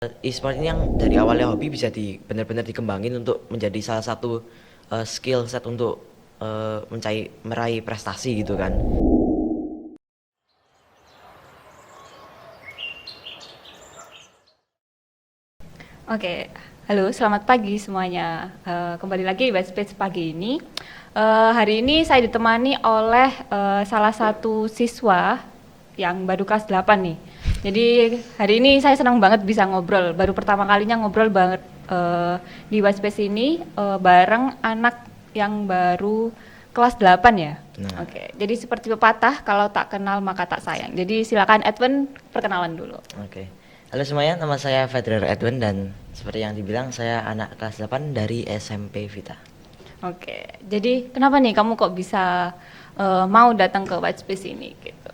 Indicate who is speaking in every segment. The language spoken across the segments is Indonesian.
Speaker 1: E-sport ini yang dari awalnya hobi bisa benar-benar dikembangin untuk menjadi salah satu skill set untuk meraih prestasi gitu kan.
Speaker 2: Oke, halo, selamat pagi semuanya. Kembali lagi di Space pagi ini. Hari ini saya ditemani oleh salah satu siswa yang baru kelas 8 nih. Jadi hari ini saya senang banget bisa ngobrol. Baru pertama kalinya ngobrol banget di Space ini bareng anak yang baru kelas 8 ya.
Speaker 1: Nah,
Speaker 2: Oke, jadi seperti pepatah, kalau tak kenal maka tak sayang. Jadi silakan Edwin perkenalan dulu.
Speaker 1: oke. Halo semuanya, nama saya Federer Edwin dan seperti yang dibilang saya anak kelas 8 dari SMP Vita.
Speaker 2: Oke, jadi kenapa nih kamu kok bisa mau datang ke White Space ini gitu?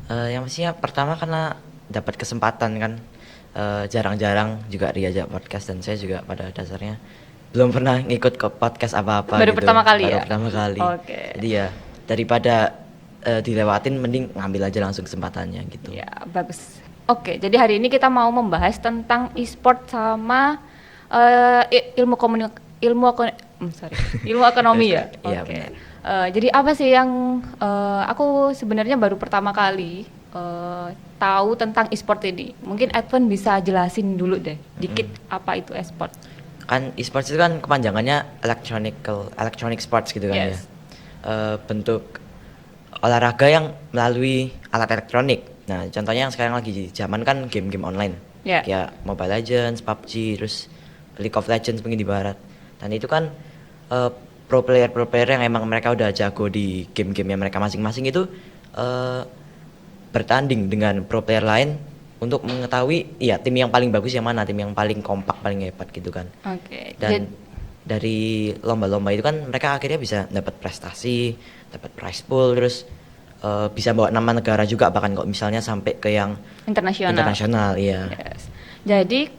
Speaker 1: Yang pastinya pertama karena dapat kesempatan kan, jarang-jarang juga diajak podcast dan saya juga pada dasarnya belum pernah ngikut ke podcast apa-apa
Speaker 2: Baru
Speaker 1: gitu,
Speaker 2: pertama kali
Speaker 1: baru
Speaker 2: ya?
Speaker 1: pertama kali.
Speaker 2: Oke,
Speaker 1: Jadi ya daripada dilewatin mending ngambil aja langsung kesempatannya gitu.
Speaker 2: ya bagus. Oke, jadi hari ini kita mau membahas tentang e-sport sama ilmu ekonomi ya.
Speaker 1: Iya
Speaker 2: Oke,
Speaker 1: benar.
Speaker 2: jadi apa sih yang aku sebenarnya baru pertama kali tahu tentang e-sport ini. Mungkin Edwin bisa jelasin dulu deh, dikit apa itu e-sport.
Speaker 1: Kan e-sports itu kan kepanjangannya electronic sports gitu kan ya.
Speaker 2: Yes.
Speaker 1: Bentuk olahraga yang melalui alat elektronik. Nah, contohnya yang sekarang lagi zaman kan game-game online.
Speaker 2: Ya.
Speaker 1: Kayak Mobile Legends, PUBG, terus League of Legends mungkin di barat. Dan itu kan eh, pro player yang emang mereka udah jago di game-game yang mereka masing-masing itu eh, bertanding dengan pro player lain untuk mengetahui ya tim yang paling bagus yang mana, tim yang paling kompak, paling hebat gitu kan.
Speaker 2: Oke.
Speaker 1: Dan dari lomba-lomba itu kan mereka akhirnya bisa dapat prestasi, dapat prize pool, terus bisa bawa nama negara juga bahkan kok misalnya sampai ke yang
Speaker 2: Internasional.
Speaker 1: internasional, iya.
Speaker 2: Yes. Jadi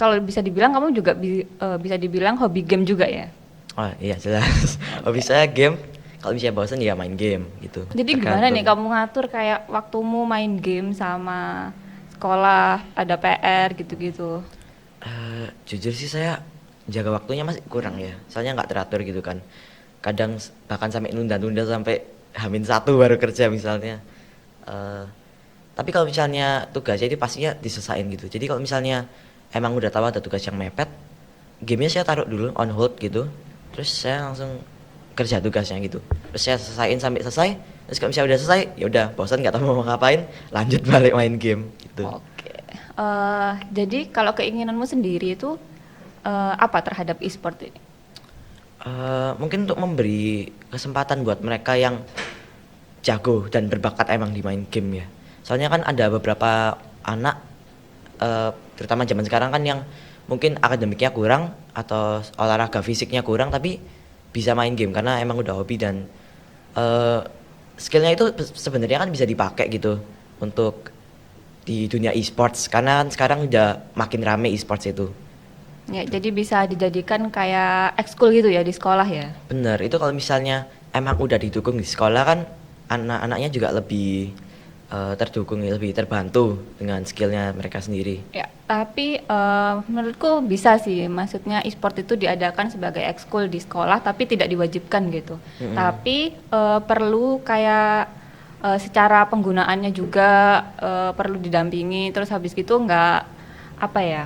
Speaker 2: kalau bisa dibilang kamu juga bisa dibilang hobi game juga ya.
Speaker 1: Oh iya jelas. Hobi saya game, kalau bisa bosan ya main game gitu.
Speaker 2: Jadi gimana nih
Speaker 1: Tergantung.
Speaker 2: kamu ngatur kayak waktumu main game sama sekolah, ada PR gitu-gitu.
Speaker 1: Jujur sih saya jaga waktunya masih kurang ya. Soalnya nggak teratur gitu kan. Kadang bahkan sampai nunda-nunda sampai H-1 baru kerja misalnya. Eh, tapi kalau misalnya tugasnya itu pastinya diselesain gitu. Jadi kalau misalnya emang udah tahu ada tugas yang mepet, gamenya saya taruh dulu on hold gitu. Terus saya langsung kerja tugasnya gitu. Terus saya selesaiin sampai selesai. Terus kalau misalnya udah selesai, ya udah bosan nggak tahu mau ngapain, lanjut balik main game gitu.
Speaker 2: Oke. Jadi kalau keinginanmu sendiri itu apa terhadap e-sport ini?
Speaker 1: Mungkin untuk memberi kesempatan buat mereka yang jago dan berbakat emang di main game ya. Soalnya kan ada beberapa anak, terutama zaman sekarang kan yang mungkin akademiknya kurang atau olahraga fisiknya kurang tapi bisa main game karena emang udah hobi dan eh, skillnya itu sebenarnya kan bisa dipakai gitu untuk di dunia e-sports karena kan sekarang udah makin rame e-sports itu.
Speaker 2: Ya, jadi bisa dijadikan kayak ekskul gitu ya di sekolah ya.
Speaker 1: Bener, itu kalau misalnya emang udah didukung di sekolah kan anak-anaknya juga lebih terdukung, lebih terbantu dengan skillnya mereka sendiri.
Speaker 2: Ya, tapi menurutku bisa sih. Maksudnya e-sport itu diadakan sebagai ekskul di sekolah, tapi tidak diwajibkan gitu.
Speaker 1: Mm-mm.
Speaker 2: Tapi perlu kayak secara penggunaannya juga perlu didampingi. Terus habis gitu nggak apa ya?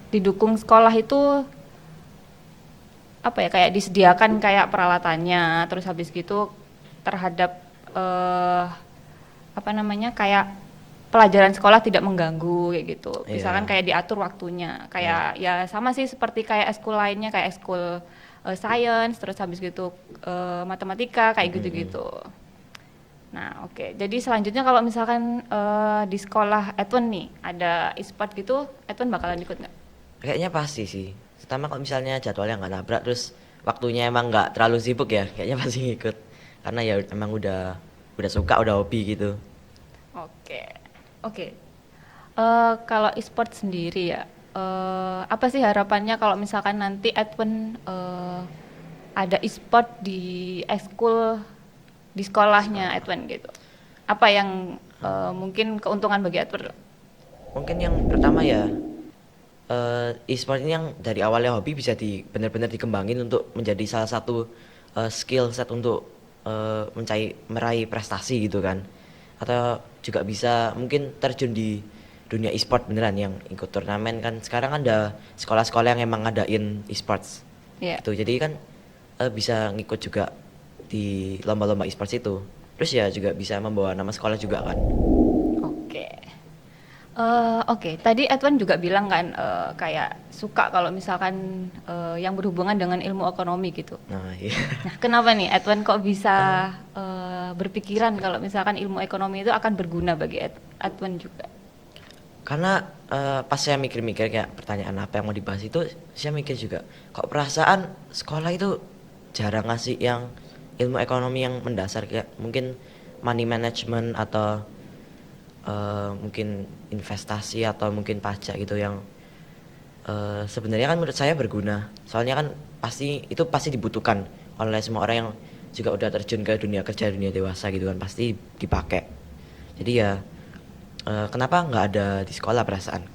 Speaker 2: Didukung sekolah itu apa ya? Kayak disediakan kayak peralatannya. Terus habis gitu terhadap eh, apa namanya kayak pelajaran sekolah tidak mengganggu kayak gitu. Misalkan
Speaker 1: Iya,
Speaker 2: kayak diatur waktunya.
Speaker 1: iya.
Speaker 2: Kayak ya sama sih seperti kayak ekskul lainnya kayak ekskul science terus habis gitu matematika kayak
Speaker 1: Mm-mm.
Speaker 2: gitu-gitu. Nah, oke. Jadi selanjutnya kalau misalkan di sekolah Edwin nih ada e-sport gitu, Edwin bakalan ikut nggak?
Speaker 1: Kayaknya pasti sih. Pertama kalau misalnya jadwalnya nggak nabrak terus waktunya emang nggak terlalu sibuk ya, kayaknya pasti ngikut. Karena ya emang udah suka, udah hobi gitu.
Speaker 2: Oke. Oke. Kalau e-sport sendiri ya, apa sih harapannya kalau misalkan nanti Edwin ada e-sport di ekskul di sekolahnya
Speaker 1: Sekolah.
Speaker 2: Edwin gitu? Apa yang mungkin keuntungan bagi Edwin?
Speaker 1: Mungkin yang pertama ya, e-sport ini yang dari awalnya hobi bisa benar-benar dikembangin untuk menjadi salah satu skill set untuk meraih prestasi gitu kan. Atau juga bisa mungkin terjun di dunia e-sport beneran yang ikut turnamen kan. Sekarang ada sekolah-sekolah yang emang ngadain e-sports
Speaker 2: Ya.
Speaker 1: gitu. Jadi kan bisa ngikut juga di lomba-lomba e-sports itu. Terus ya juga bisa membawa nama sekolah juga kan.
Speaker 2: Oke. Oke, tadi Edwan juga bilang kan kayak suka kalau misalkan yang berhubungan dengan ilmu ekonomi gitu.
Speaker 1: Nah, iya.
Speaker 2: Nah, kenapa nih Edwan kok bisa berpikiran kalau misalkan ilmu ekonomi itu akan berguna bagi Edwan juga?
Speaker 1: Karena pas saya mikir-mikir kayak pertanyaan apa yang mau dibahas itu, saya mikir juga, kok perasaan sekolah itu jarang ngasih yang ilmu ekonomi yang mendasar kayak mungkin money management atau mungkin investasi atau mungkin pajak gitu yang sebenarnya kan menurut saya berguna. Soalnya kan pasti dibutuhkan oleh semua orang yang juga udah terjun ke dunia kerja, dunia dewasa gitu kan, pasti dipakai. Jadi ya kenapa nggak ada di sekolah perasaan?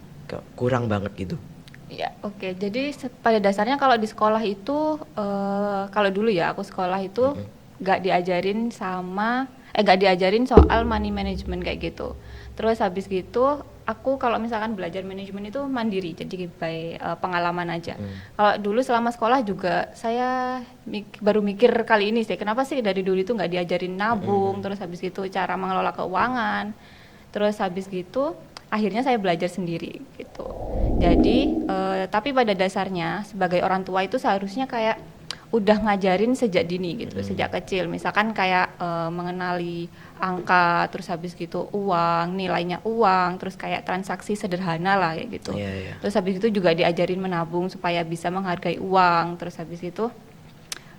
Speaker 1: Kurang banget gitu.
Speaker 2: Ya, oke. Jadi pada dasarnya kalau di sekolah itu, kalau dulu ya aku sekolah itu
Speaker 1: Mm-mm.
Speaker 2: nggak diajarin soal money management kayak gitu. Terus habis gitu, aku kalau misalkan belajar manajemen itu mandiri, jadi by pengalaman aja.
Speaker 1: Mm.
Speaker 2: Kalau dulu selama sekolah juga saya baru mikir kali ini sih, kenapa sih dari dulu itu nggak diajarin nabung,
Speaker 1: Mm-mm.
Speaker 2: terus habis gitu cara mengelola keuangan, terus habis gitu akhirnya saya belajar sendiri gitu. Jadi tapi pada dasarnya sebagai orang tua itu seharusnya kayak udah ngajarin sejak dini gitu,
Speaker 1: Mm-mm.
Speaker 2: sejak kecil. Misalkan kayak mengenali angka, terus habis gitu uang, nilainya uang, terus kayak transaksi sederhana lah kayak gitu.
Speaker 1: Iya, iya.
Speaker 2: Terus habis itu juga diajarin menabung supaya bisa menghargai uang. Terus habis itu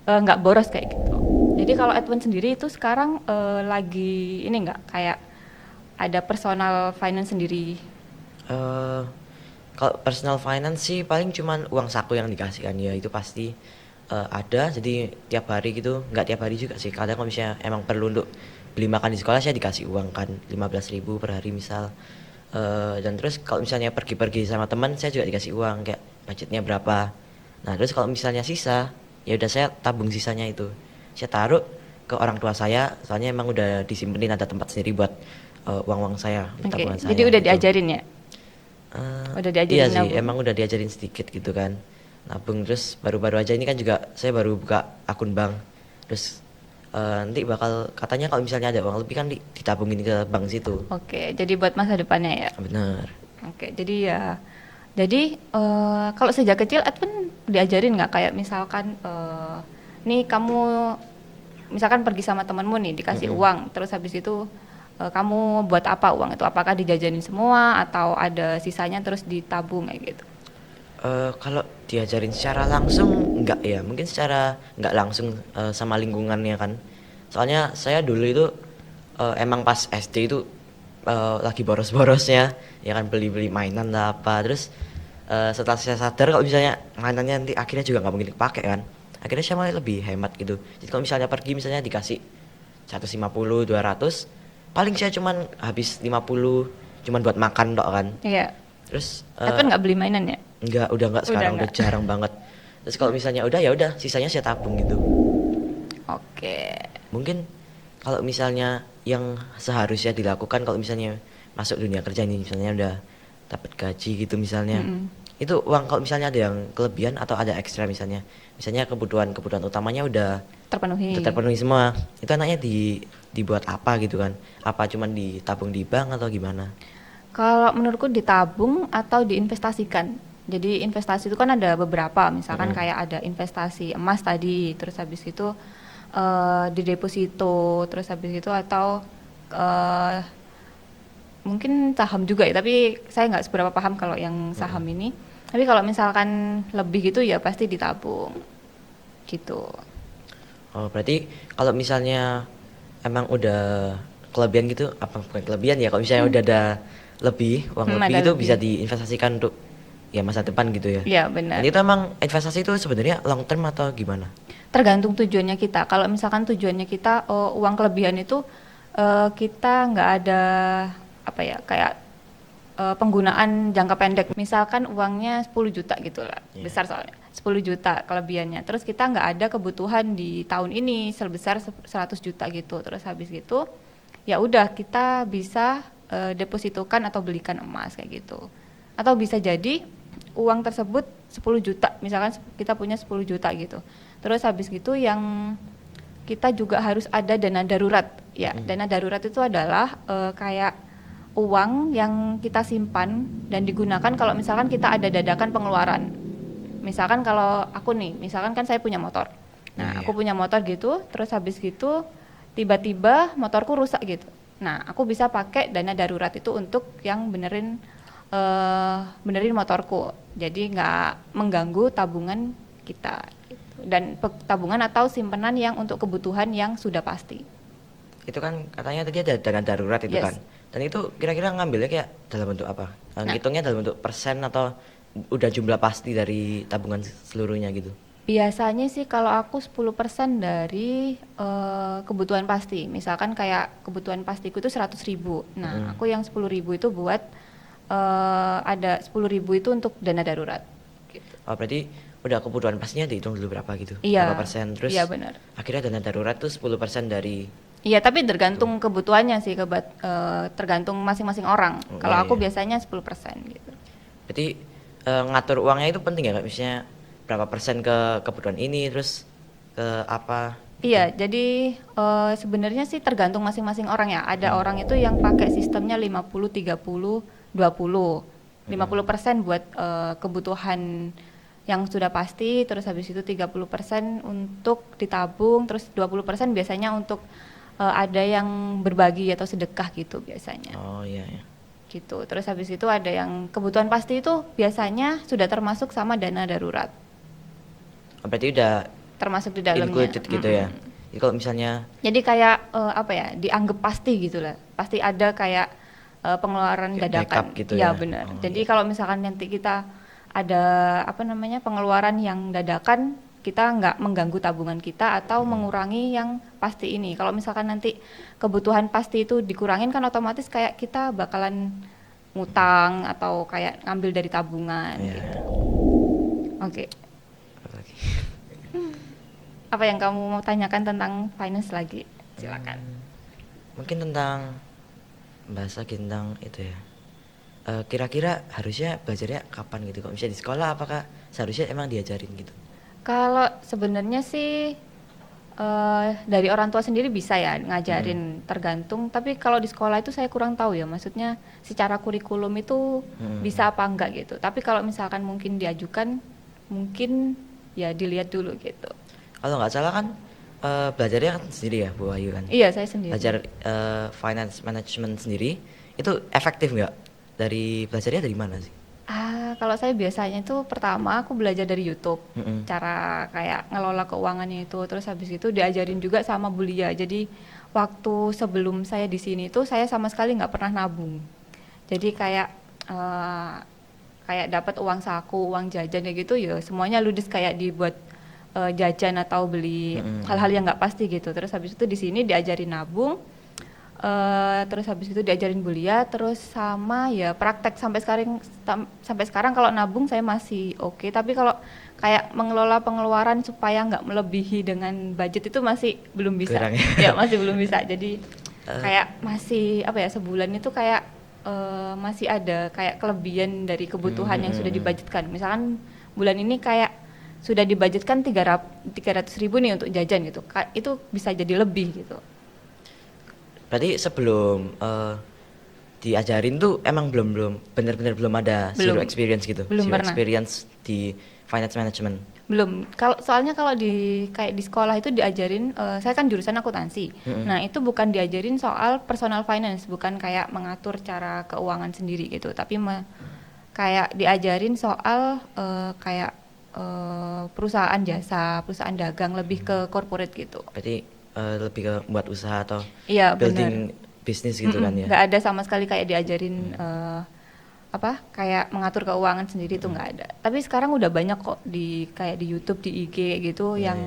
Speaker 2: nggak boros kayak gitu. Jadi kalau Edwin sendiri itu sekarang lagi ini nggak kayak ada personal finance sendiri.
Speaker 1: Eh, Kalau personal finance sih paling cuman uang saku yang dikasihkan ya itu pasti ada, jadi tiap hari gitu, nggak tiap hari juga sih, kadang kalau misalnya emang perlu untuk beli makan di sekolah saya dikasih uang kan 15.000 per hari misal. Dan terus kalau misalnya pergi-pergi sama teman saya juga dikasih uang kayak budgetnya berapa. Nah terus kalau misalnya sisa ya udah saya tabung sisanya itu, saya taruh ke orang tua saya, soalnya emang udah disimpenin ada tempat sendiri buat uang-uang saya,
Speaker 2: Oke,
Speaker 1: tabungan
Speaker 2: jadi
Speaker 1: saya
Speaker 2: udah
Speaker 1: gitu.
Speaker 2: diajarin ya? Udah
Speaker 1: Iya
Speaker 2: diajarin
Speaker 1: sih,
Speaker 2: nabung?
Speaker 1: emang udah diajarin sedikit gitu kan. Nabung terus baru-baru aja ini kan juga saya baru buka akun bank. Terus nanti bakal katanya kalau misalnya ada uang lebih kan ditabungin ke bank situ.
Speaker 2: Oke, jadi buat masa depannya ya?
Speaker 1: Bener.
Speaker 2: Oke, jadi kalau sejak kecil Edwin diajarin nggak kayak misalkan nih kamu misalkan pergi sama temenmu nih dikasih
Speaker 1: Mm-mm.
Speaker 2: uang, terus habis itu kamu buat apa uang itu? Apakah dijajanin semua atau ada sisanya terus ditabung kayak gitu?
Speaker 1: Kalau diajarin secara langsung enggak ya, mungkin secara enggak langsung sama lingkungannya kan. Soalnya saya dulu itu emang pas SD itu lagi boros-borosnya, ya kan beli-beli mainan lah apa. Terus setelah saya sadar kalau misalnya mainannya nanti akhirnya juga nggak mungkin dipakai kan. Akhirnya saya malah lebih hemat gitu. Jadi kalau misalnya pergi misalnya dikasih 150, 200, paling saya cuman habis 50 cuman buat makan tok kan.
Speaker 2: Iya,
Speaker 1: Terus
Speaker 2: Edwin nggak beli mainan ya?
Speaker 1: enggak, udah enggak
Speaker 2: Udah
Speaker 1: sekarang, udah
Speaker 2: nggak?
Speaker 1: jarang banget. Terus kalau misalnya udah ya udah, sisanya saya tabung gitu.
Speaker 2: Oke.
Speaker 1: Mungkin kalau misalnya yang seharusnya dilakukan kalau misalnya masuk dunia kerja ini misalnya udah dapat gaji gitu misalnya.
Speaker 2: Mm-mm.
Speaker 1: Itu uang kalau misalnya ada yang kelebihan atau ada ekstra misalnya. Misalnya kebutuhan utamanya udah
Speaker 2: Terpenuhi.
Speaker 1: terpenuhi semua. Itu anaknya dibuat apa gitu kan? Apa cuman ditabung di bank atau gimana?
Speaker 2: Kalau menurutku ditabung atau diinvestasikan. Jadi investasi itu kan ada beberapa, misalkan
Speaker 1: Mm-mm.
Speaker 2: kayak ada investasi emas tadi, terus habis itu di deposito, terus habis itu atau eh, mungkin saham juga ya. Tapi saya nggak seberapa paham kalau yang saham
Speaker 1: Mm-mm.
Speaker 2: ini. Tapi kalau misalkan lebih gitu ya pasti ditabung, gitu.
Speaker 1: Oh, berarti kalau misalnya emang udah kelebihan gitu, apa bukan kelebihan ya, kalau misalnya udah ada lebih, uang lebih
Speaker 2: Ada
Speaker 1: itu
Speaker 2: lebih.
Speaker 1: bisa diinvestasikan untuk ya masa depan gitu ya.
Speaker 2: Ya
Speaker 1: Dan
Speaker 2: benar.
Speaker 1: itu emang investasi itu sebenarnya long term atau gimana?
Speaker 2: Tergantung tujuannya kita. Kalau misalkan tujuannya kita uang kelebihan itu kita nggak ada apa ya kayak penggunaan jangka pendek. Misalkan uangnya 10 juta gitu lah,
Speaker 1: Iya.
Speaker 2: besar soalnya. 10 juta kelebihannya. Terus kita nggak ada kebutuhan di tahun ini sebesar 100 juta gitu. Terus habis gitu, ya udah kita bisa depositokan atau belikan emas kayak gitu. Atau bisa jadi uang tersebut 10 juta, misalkan kita punya 10 juta gitu. Terus habis gitu yang kita juga harus ada dana darurat. Ya, dana darurat itu adalah kayak uang yang kita simpan dan digunakan kalau misalkan kita ada dadakan pengeluaran. Misalkan kalau aku nih, misalkan kan saya punya motor. Nah,
Speaker 1: Iya,
Speaker 2: aku
Speaker 1: iya.
Speaker 2: punya motor gitu, terus habis gitu tiba-tiba motorku rusak gitu. Nah, aku bisa pakai dana darurat itu untuk yang benerin motorku. Jadi nggak mengganggu tabungan kita gitu. Dan tabungan atau simpanan yang untuk kebutuhan yang sudah pasti.
Speaker 1: Itu kan katanya tadi ada dana darurat itu kan.
Speaker 2: Yes.
Speaker 1: Dan itu kira-kira ngambilnya kayak dalam bentuk apa?
Speaker 2: Nah,
Speaker 1: Ngitungnya dalam bentuk persen atau udah jumlah pasti dari tabungan seluruhnya gitu?
Speaker 2: biasanya sih kalau aku 10% dari kebutuhan pasti. Misalkan kayak kebutuhan pastiku itu 100.000. Nah, aku yang 10.000 itu buat ada 10.000 itu untuk dana darurat. Gitu.
Speaker 1: Oh, berarti udah kebutuhan pastinya dihitung dulu berapa gitu?
Speaker 2: Iya,
Speaker 1: Berapa persen? Terus
Speaker 2: iya benar.
Speaker 1: akhirnya dana darurat tuh 10% dari
Speaker 2: Iya, tapi
Speaker 1: itu.
Speaker 2: tergantung kebutuhannya sih, tergantung masing-masing orang.
Speaker 1: Oh,
Speaker 2: Kalau
Speaker 1: iya,
Speaker 2: aku
Speaker 1: iya.
Speaker 2: biasanya 10% gitu.
Speaker 1: Berarti ngatur uangnya itu penting ya, Kak? Misalnya berapa persen ke kebutuhan ini, terus ke apa gitu.
Speaker 2: Iya, jadi sebenarnya sih tergantung masing-masing orang ya. Ada orang itu yang pakai sistemnya 50, 30, 20. 50% buat kebutuhan yang sudah pasti, terus habis itu 30% untuk ditabung, terus 20% biasanya untuk ada yang berbagi atau sedekah gitu biasanya.
Speaker 1: Oh iya, iya.
Speaker 2: Gitu. Terus habis itu ada yang kebutuhan pasti itu biasanya sudah termasuk sama dana darurat,
Speaker 1: Oh, berarti udah
Speaker 2: termasuk di dalamnya.
Speaker 1: included gitu ya. Jadi kalau misalnya
Speaker 2: Jadi kayak apa ya, dianggap pasti gitu lah. Pasti ada kayak pengeluaran
Speaker 1: kayak
Speaker 2: dadakan.
Speaker 1: backup gitu
Speaker 2: Iya
Speaker 1: ya.
Speaker 2: benar.
Speaker 1: Oh
Speaker 2: Jadi
Speaker 1: iya.
Speaker 2: kalau misalkan nanti kita ada apa namanya pengeluaran yang dadakan, kita nggak mengganggu tabungan kita atau mengurangi yang pasti ini. Kalau misalkan nanti kebutuhan pasti itu dikurangin kan otomatis kayak kita bakalan ngutang atau kayak ngambil dari tabungan
Speaker 1: Iya.
Speaker 2: gitu. Oke.
Speaker 1: Apa lagi?
Speaker 2: Apa yang kamu mau tanyakan tentang finance lagi? Silakan.
Speaker 1: Mungkin tentang bahas lagi tentang itu ya. Kira-kira harusnya belajarnya kapan gitu? Kalau misalnya di sekolah apakah seharusnya emang diajarin gitu?
Speaker 2: Kalau sebenarnya sih dari orang tua sendiri bisa ya ngajarin tergantung. Tapi kalau di sekolah itu saya kurang tahu ya. Maksudnya secara kurikulum itu bisa apa enggak gitu. Tapi kalau misalkan mungkin diajukan, mungkin ya dilihat dulu gitu.
Speaker 1: Kalau nggak salah kan belajarnya kan sendiri ya, Bu Ayu kan?
Speaker 2: Iya saya sendiri.
Speaker 1: Belajar finance management sendiri itu efektif nggak? Belajarnya dari mana sih?
Speaker 2: Kalau saya biasanya itu pertama aku belajar dari YouTube,
Speaker 1: Mm-mm.
Speaker 2: cara kayak ngelola keuangannya itu, terus habis itu diajarin juga sama Bulia. Jadi waktu sebelum saya di sini itu saya sama sekali nggak pernah nabung. Jadi eh, kayak dapat uang saku, uang jajan kayak gitu, ya semuanya ludes kayak dibuat jajan atau beli hal-hal yang nggak pasti gitu. Terus habis itu di sini diajarin nabung. Terus habis itu diajarin Bulia, terus sama ya praktek sampai sekarang kalau nabung saya masih oke, tapi kalau kayak mengelola pengeluaran supaya nggak melebihi dengan budget itu masih belum bisa.
Speaker 1: Kurang ya?
Speaker 2: Ya masih belum bisa. Jadi kayak masih apa ya, sebulan itu kayak masih ada kayak kelebihan dari kebutuhan yang sudah dibudgetkan. Misalkan bulan ini kayak sudah dibudgetkan 300.000 nih untuk jajan gitu. Itu bisa jadi lebih gitu.
Speaker 1: Berarti sebelum diajarin tuh emang belum benar-benar belum ada zero
Speaker 2: Belum.
Speaker 1: experience gitu,
Speaker 2: Belum
Speaker 1: zero
Speaker 2: pernah.
Speaker 1: experience di finance management.
Speaker 2: Belum. Soalnya kalau kayak di sekolah itu diajarin, saya kan jurusan akuntansi. Nah, itu bukan diajarin soal personal finance, bukan kayak mengatur cara keuangan sendiri gitu, tapi kayak diajarin soal kayak perusahaan jasa, perusahaan dagang, lebih ke corporate gitu.
Speaker 1: Berarti lebih ke buat usaha atau
Speaker 2: Iya,
Speaker 1: building bisnis gitu kan ya.
Speaker 2: Nggak ada sama sekali kayak diajarin kayak mengatur keuangan sendiri itu nggak ada. Tapi sekarang udah banyak kok kayak di YouTube, di IG kayak gitu
Speaker 1: Iya,
Speaker 2: yang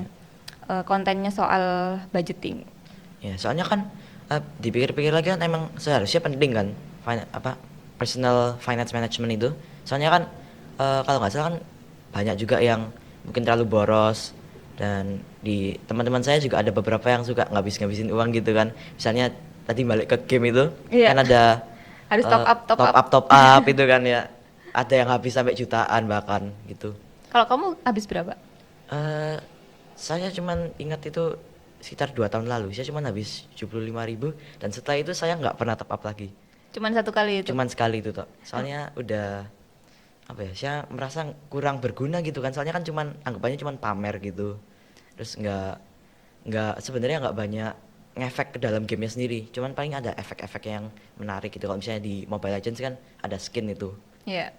Speaker 2: kontennya soal budgeting.
Speaker 1: Ya, soalnya kan dipikir-pikir lagi kan emang seharusnya penting kan personal finance management itu. Soalnya kan kalau nggak salah kan banyak juga yang mungkin terlalu boros, dan di teman-teman saya juga ada beberapa yang suka ngabis-ngabisin uang gitu kan. Misalnya tadi balik ke game itu
Speaker 2: Iya.
Speaker 1: kan ada
Speaker 2: Harus top up, top up.
Speaker 1: top up itu kan ya. Ada yang habis sampai jutaan bahkan gitu.
Speaker 2: Kalau kamu habis berapa?
Speaker 1: Eh, saya cuman ingat itu sekitar 2 tahun lalu, saya cuman habis 75.000, dan setelah itu saya nggak pernah top up lagi.
Speaker 2: Cuman satu kali itu.
Speaker 1: Cuman sekali itu toh. Soalnya udah apa ya? Saya merasa kurang berguna gitu kan. Soalnya kan cuman anggapannya cuman pamer gitu. Terus nggak sebenarnya nggak banyak ngefek ke dalam gamenya sendiri. Cuman paling ada efek-efek yang menarik gitu. Kalau misalnya di Mobile Legends kan ada skin itu.
Speaker 2: Iya.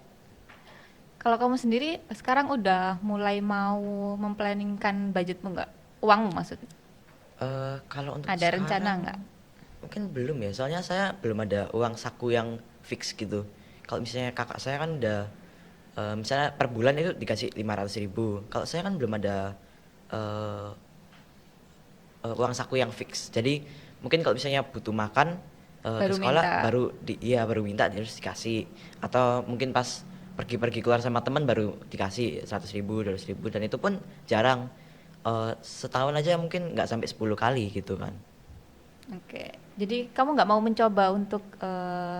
Speaker 2: Kalau kamu sendiri sekarang udah mulai mau memplanningkan budgetmu nggak? Uangmu maksudnya?
Speaker 1: Kalau untuk
Speaker 2: Ada rencana
Speaker 1: sekarang
Speaker 2: nggak?
Speaker 1: mungkin belum ya. Soalnya saya belum ada uang saku yang fix gitu. Kalau misalnya kakak saya kan udah misalnya per bulan itu dikasih 500.000. Kalau saya kan belum ada eh, uang saku yang fix. Jadi mungkin kalau misalnya butuh makan ke
Speaker 2: Baru
Speaker 1: sekolah
Speaker 2: minta.
Speaker 1: baru minta terus dikasih, atau mungkin pas pergi-pergi keluar sama teman baru dikasih 100.000, 200.000, dan itu pun jarang. Setahun aja mungkin nggak sampai 10 kali gitu kan.
Speaker 2: Oke. Jadi kamu nggak mau mencoba untuk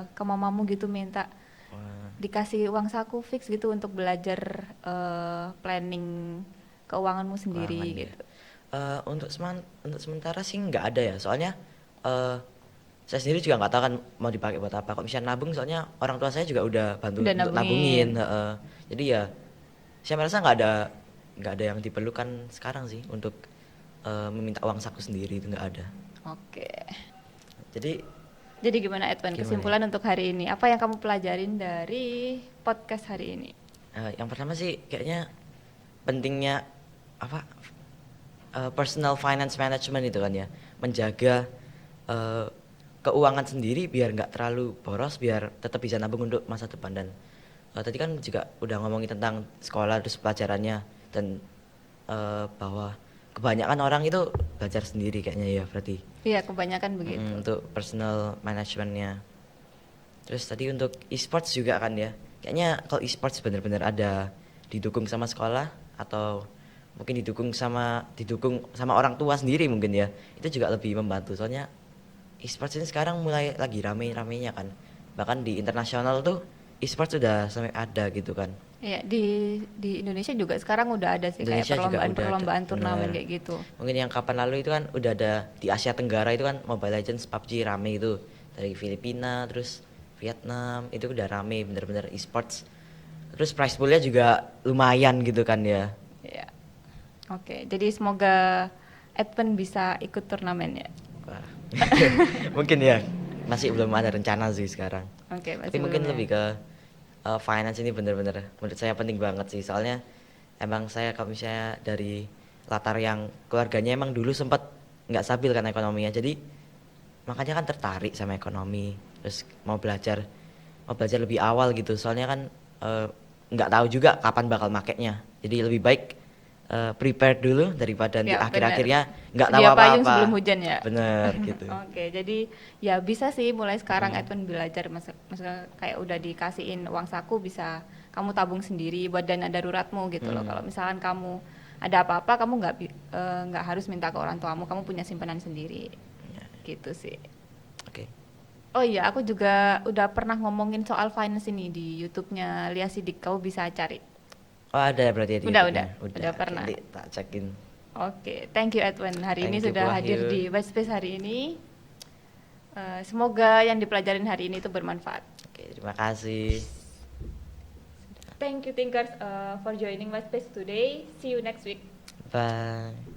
Speaker 2: ke mamamu gitu minta
Speaker 1: Wah,
Speaker 2: dikasih uang saku fix gitu untuk belajar planning keuanganmu sendiri
Speaker 1: keuangan ya.
Speaker 2: gitu.
Speaker 1: Untuk sementara sih nggak ada ya. Soalnya eh, saya sendiri juga nggak tahu kan mau dipakai buat apa. Kalau misalnya nabung, soalnya orang tua saya juga udah bantu
Speaker 2: Udah
Speaker 1: untuk
Speaker 2: nabungin.
Speaker 1: nabungin. Jadi ya saya merasa nggak ada yang diperlukan sekarang sih untuk meminta uang saku sendiri, itu nggak ada.
Speaker 2: Oke.
Speaker 1: Jadi
Speaker 2: Jadi gimana Edwin,
Speaker 1: gimana ya?
Speaker 2: kesimpulan untuk hari ini? Apa yang kamu pelajarin dari podcast hari ini?
Speaker 1: Yang pertama sih kayaknya pentingnya apa, personal finance management itu kan ya, menjaga eh, keuangan sendiri biar nggak terlalu boros, biar tetap bisa nabung untuk masa depan. Dan tadi kan juga udah ngomongin tentang sekolah terus pelajarannya, dan bahwa kebanyakan orang itu belajar sendiri kayaknya ya berarti.
Speaker 2: Iya, kebanyakan begitu.
Speaker 1: Untuk personal managementnya. Terus tadi untuk e-sports juga kan ya. Kayaknya kalau e-sports benar-benar ada didukung sama sekolah, atau mungkin didukung sama orang tua sendiri mungkin ya. Itu juga lebih membantu. Soalnya e-sports ini sekarang mulai lagi rame-ramenya kan. Bahkan di internasional tuh e-sports sudah sampai ada gitu kan.
Speaker 2: Iya, di Indonesia juga sekarang udah ada sih kayak
Speaker 1: Indonesia juga udah ada,
Speaker 2: perlombaan-perlombaan turnamen
Speaker 1: bener.
Speaker 2: kayak gitu.
Speaker 1: Mungkin yang kapan lalu itu kan udah ada di Asia Tenggara itu kan, Mobile Legends, PUBG rame itu. Dari Filipina, terus Vietnam, itu udah rame bener-bener e-sports. Terus prize poolnya juga lumayan gitu kan ya.
Speaker 2: Iya. Oke, jadi semoga Edwin bisa ikut turnamen ya.
Speaker 1: Wah. Mungkin ya, masih belum ada rencana sih sekarang.
Speaker 2: Oke,
Speaker 1: Tapi
Speaker 2: masih
Speaker 1: mungkin
Speaker 2: belum ya.
Speaker 1: lebih ke finance ini bener-bener menurut saya penting banget sih. Soalnya emang saya kalau misalnya dari latar yang keluarganya emang dulu sempat nggak stabil kan ekonominya. Jadi makanya kan tertarik sama ekonomi. Terus mau belajar lebih awal gitu. Soalnya kan eh, nggak tahu juga kapan bakal makainya. Jadi lebih baik prepare dulu daripada nanti
Speaker 2: Ya, benar.
Speaker 1: akhir-akhirnya nggak tahu
Speaker 2: Sedia payung
Speaker 1: apa-apa.
Speaker 2: sebelum hujan ya.
Speaker 1: Bener gitu.
Speaker 2: Oke, jadi ya bisa sih mulai sekarang Edwin belajar maksudnya kayak udah dikasihin uang saku bisa kamu tabung sendiri buat dana daruratmu gitu loh. Kalau misalkan kamu ada apa-apa kamu nggak harus minta ke orang tuamu, kamu punya simpanan sendiri.
Speaker 1: Ya,
Speaker 2: Gitu sih.
Speaker 1: oke.
Speaker 2: Oh iya, aku juga udah pernah ngomongin soal finance ini di YouTube-nya Lia Sidik, kamu bisa cari.
Speaker 1: Oh ada berarti ya di
Speaker 2: Udah,
Speaker 1: YouTube-nya.
Speaker 2: udah
Speaker 1: Oke,
Speaker 2: pernah.
Speaker 1: nanti tak cekin.
Speaker 2: Oke, thank you Edwin. Hari ini
Speaker 1: Thank you
Speaker 2: sudah
Speaker 1: Bu
Speaker 2: hadir
Speaker 1: Wahyu.
Speaker 2: di White Space hari ini. Semoga yang dipelajarin hari ini itu bermanfaat.
Speaker 1: Oke, terima kasih.
Speaker 2: Thank you thinkers for joining White Space today. See you next week.
Speaker 1: Bye.